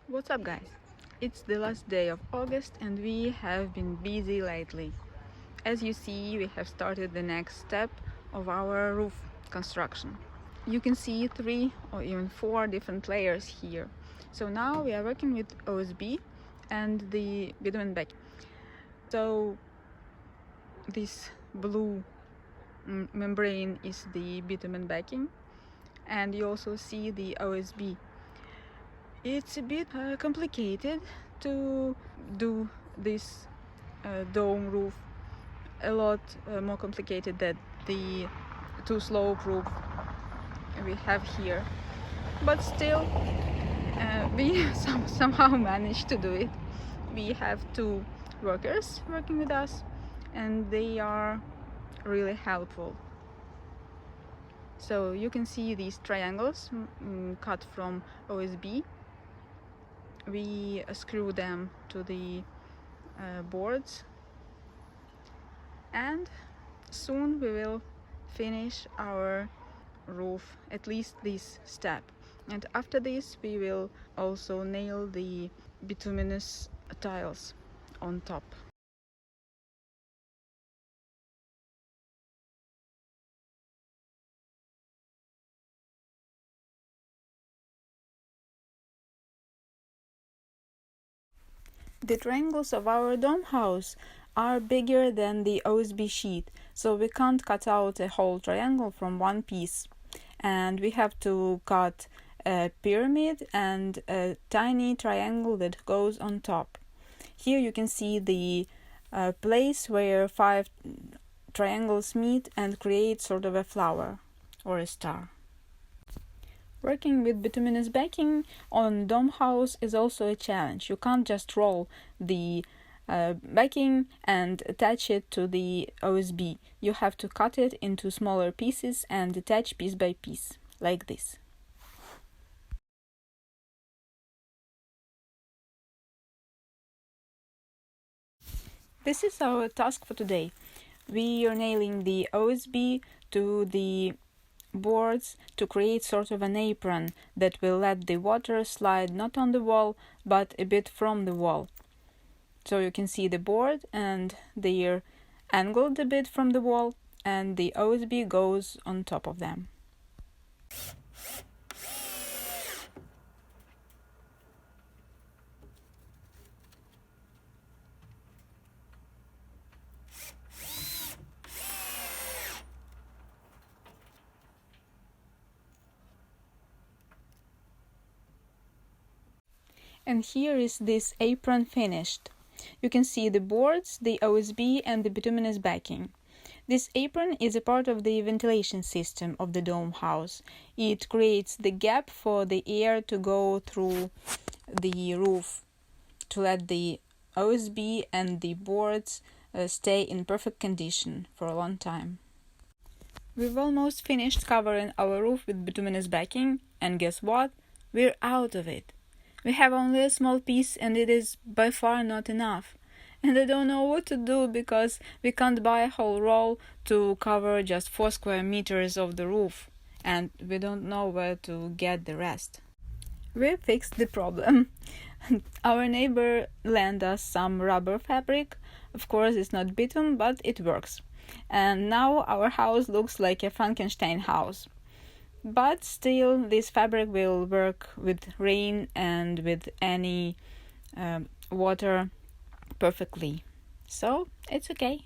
What's up, guys? It's the last day of August and we have been busy lately. As you see, we have started the next step of our roof construction. You can see 3 or even 4 different layers here. So now we are working with OSB and the bitumen backing. So this blue membrane is the bitumen backing, and you also see the OSB. It's a bit complicated to do this dome roof, a lot more complicated than the 2-slope roof we have here, but still we somehow managed to do it. We have 2 workers working with us and they are really helpful. So you can see these triangles cut from OSB. We screw them to the boards, and soon we will finish our roof, at least this step. And after this we will also nail the bituminous tiles on top. The triangles of our dome house are bigger than the OSB sheet, so we can't cut out a whole triangle from one piece. And we have to cut a pyramid and a tiny triangle that goes on top. Here you can see the place where 5 triangles meet and create sort of a flower or a star. Working with bituminous backing on dome house is also a challenge. You can't just roll the backing and attach it to the OSB. You have to cut it into smaller pieces and attach piece by piece, like this. This is our task for today. We are nailing the OSB to the boards to create sort of an apron that will let the water slide not on the wall but a bit from the wall. So you can see the board and they're angled a bit from the wall and the OSB goes on top of them. And here is this apron finished. You can see the boards, the OSB and the bituminous backing. This apron is a part of the ventilation system of the dome house. It creates the gap for the air to go through the roof to let the OSB and the boards stay in perfect condition for a long time. We've almost finished covering our roof with bituminous backing, and guess what? We're out of it. We have only a small piece and it is by far not enough. And I don't know what to do because we can't buy a whole roll to cover just 4 square meters of the roof, and we don't know where to get the rest. We fixed the problem. Our neighbor lent us some rubber fabric. Of course it's not bitumen, but it works. And now our house looks like a Frankenstein house. But still, this fabric will work with rain and with any water perfectly. So it's okay.